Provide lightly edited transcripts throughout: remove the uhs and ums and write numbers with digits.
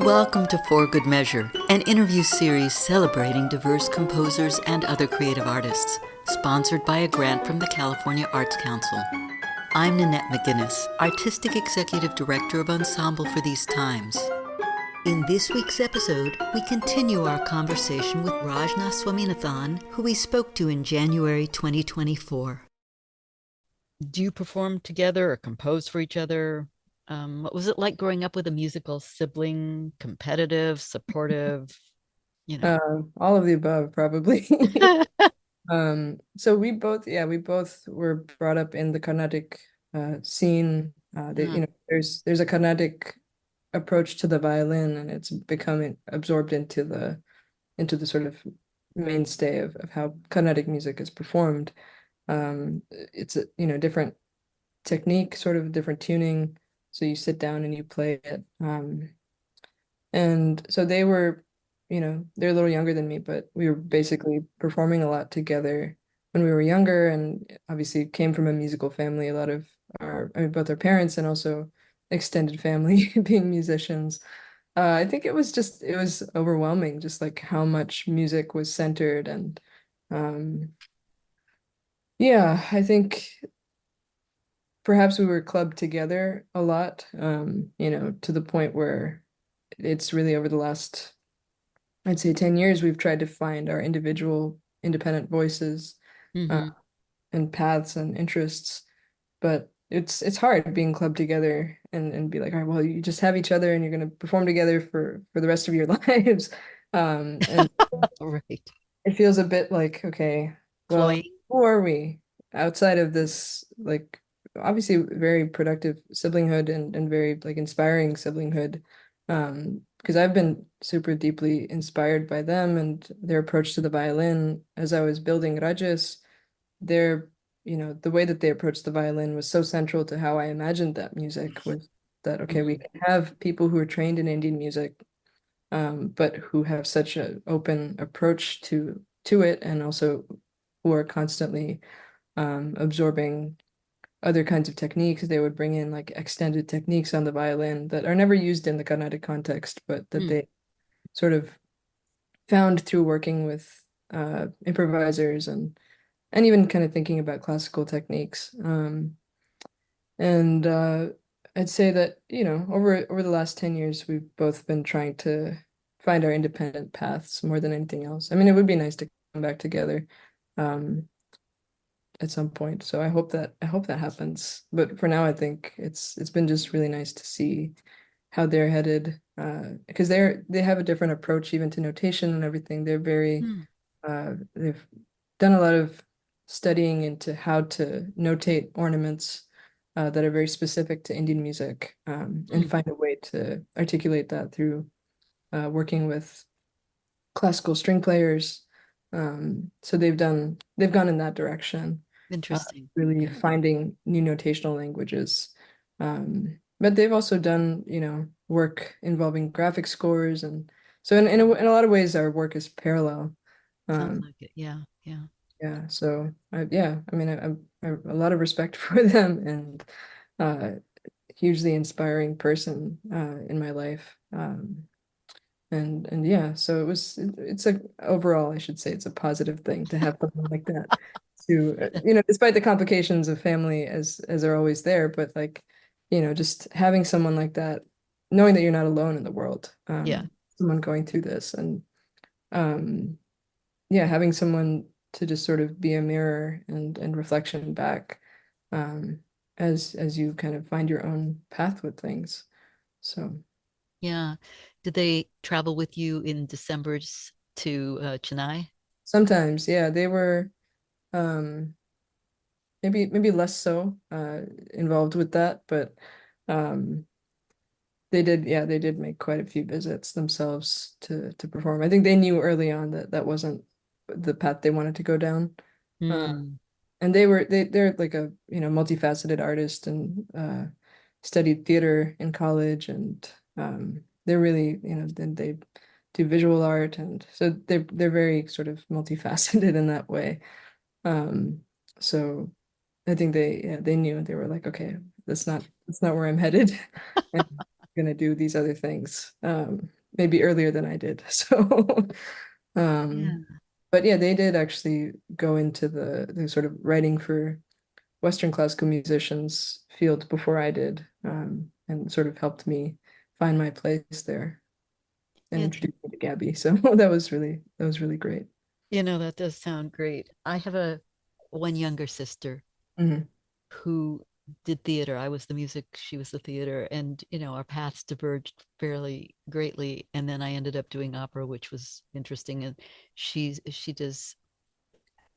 Welcome to For Good Measure, an interview series celebrating diverse composers and other creative artists, sponsored by a grant from the California Arts Council. I'm Nanette McGuinness, Artistic Executive Director of Ensemble for these times. In this week's episode, we continue our conversation with Rajna Swaminathan, who we spoke to in January 2024. Do you perform together or compose for each other? What was it like growing up with a musical sibling, competitive, supportive, All of the above, probably. So we both were brought up in the Carnatic scene. There's a Carnatic approach to the violin, and it's becoming absorbed into the sort of mainstay of how Carnatic music is performed. It's a different technique, sort of different tuning. So you sit down and you play it. And so they're a little younger than me, but we were basically performing a lot together when we were younger, and obviously came from a musical family. A lot of both our parents and also extended family being musicians. I think it was overwhelming, just like how much music was centered. And yeah, I think perhaps we were clubbed together a lot, to the point where it's really over the last, I'd say, 10 years, we've tried to find our individual independent voices, uh, Mm-hmm. and paths and interests. But it's hard being clubbed together and be like, all right, well, you just have each other and you're going to perform together for the rest of your lives. And Right. it feels a bit like, okay, well, Cloying. who are we outside of this, like, obviously very productive siblinghood and very like inspiring siblinghood. Because I've been super deeply inspired by them and their approach to the violin as I was building Rajas. Their, the way that they approached the violin was so central to how I imagined that music was that, okay, we Mm-hmm. can have people who are trained in Indian music, but who have such an open approach to it, and also who are constantly absorbing other kinds of techniques. They would bring in like extended techniques on the violin that are never used in the Carnatic context, but that Mm. they sort of found through working with improvisers and even kind of thinking about classical techniques. And I'd say that, over the last 10 years, we've both been trying to find our independent paths more than anything else. I mean, it would be nice to come back together um, at some point. So I hope that happens. But for now, I think it's been just really nice to see how they're headed, because they have a different approach even to notation and everything. Mm. They've done a lot of studying into how to notate ornaments that are very specific to Indian music, and Mm. find a way to articulate that through working with classical string players. So they've gone in that direction, Interesting. really Okay. finding new notational languages. But they've also done, work involving graphic scores, and so in a lot of ways, our work is parallel. Sounds Um, like it. Yeah. Yeah. yeah, so I mean, I have a lot of respect for them, and uh, hugely inspiring person in my life. And yeah, so it's a overall, I should say, it's a positive thing to have someone like that to, despite the complications of family as are always there, but like, just having someone like that, knowing that you're not alone in the world, Yeah. someone going through this, and um yeah, having someone to just sort of be a mirror and reflection back, um as you kind of find your own path with things. So Yeah. Did they travel with you in December to Chennai? sometimes, yeah, they were um maybe less so involved with that, but um they did make quite a few visits themselves to perform. I think they knew early on that that wasn't the path they wanted to go down. uh, Mm. and they're like a, multifaceted artist, and studied theater in college, and they're really, then they do visual art, and so they're very sort of multifaceted in that way. um so I think they knew. They were like, okay, that's not where I'm headed. And going to do these other things, maybe earlier than I did. So, Yeah. but yeah, they did actually go into the sort of writing for Western classical musicians field before I did, and sort of helped me find my place there and It, introduced me to Gabby. So that was really great. that does sound great. I have one younger sister Hmm. who did theater. I was the music, she was the theater, and our paths diverged fairly greatly. And then I ended up doing opera, which was interesting. And she does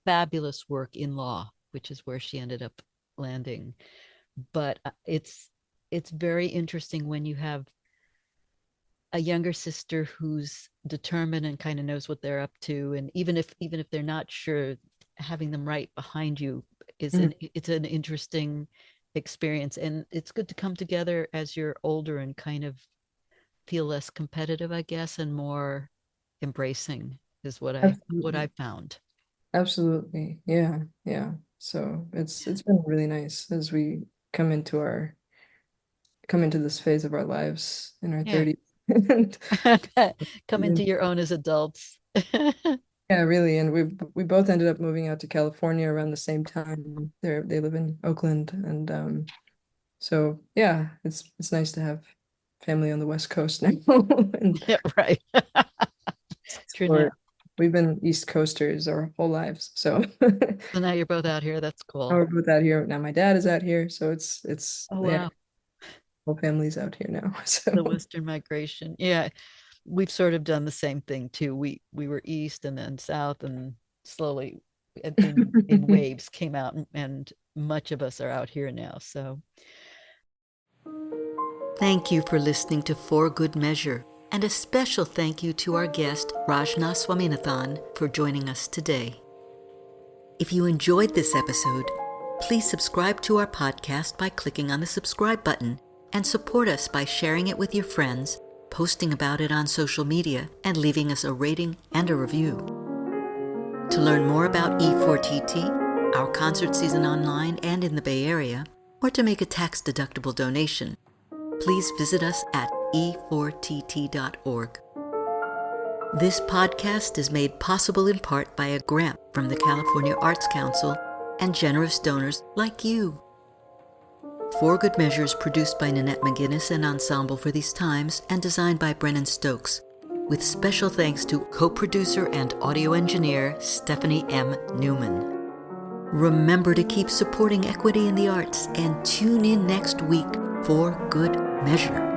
fabulous work in law, which is where she ended up landing. But it's very interesting when you have a younger sister who's determined and kind of knows what they're up to, and even if they're not sure, having them right behind you it's an interesting experience, and it's good to come together as you're older and kind of feel less competitive, I guess, and more embracing is what I Absolutely. found. Absolutely. Yeah. Yeah. So it's been really nice as we come into our come into this phase of our lives in our Yeah. 30s. And Come into your own as adults. yeah, really. And we both ended up moving out to California around the same time. They live in Oakland. And so yeah, it's nice to have family on the West Coast now and Yeah, right. True. Now, explore. We've been East Coasters our whole lives. So so now you're both out here. That's now cool. we're both out here. Now my dad is out here. So it's Oh, yeah, wow. whole family's out here now. The So Western migration. Yeah, we've sort of done the same thing too. We were east and then south, and slowly in waves came out, and much of us are out here now. So Thank you for listening to For Good Measure, and a special thank you to our guest, Rajna Swaminathan, for joining us today. If you enjoyed this episode, please subscribe to our podcast by clicking on the subscribe button, and support us by sharing it with your friends, posting about it on social media, and leaving us a rating and a review. To learn more about E4TT, our concert season online and in the Bay Area, or to make a tax-deductible donation, please visit us at e4tt.org. This podcast is made possible in part by a grant from the California Arts Council and generous donors like you. For Good Measure is produced by Nanette McGuinness and Ensemble for These Times and designed by Brennan Stokes, with special thanks to co-producer and audio engineer Stephanie M. Neumann. Remember to keep supporting equity in the arts and tune in next week for Good Measure.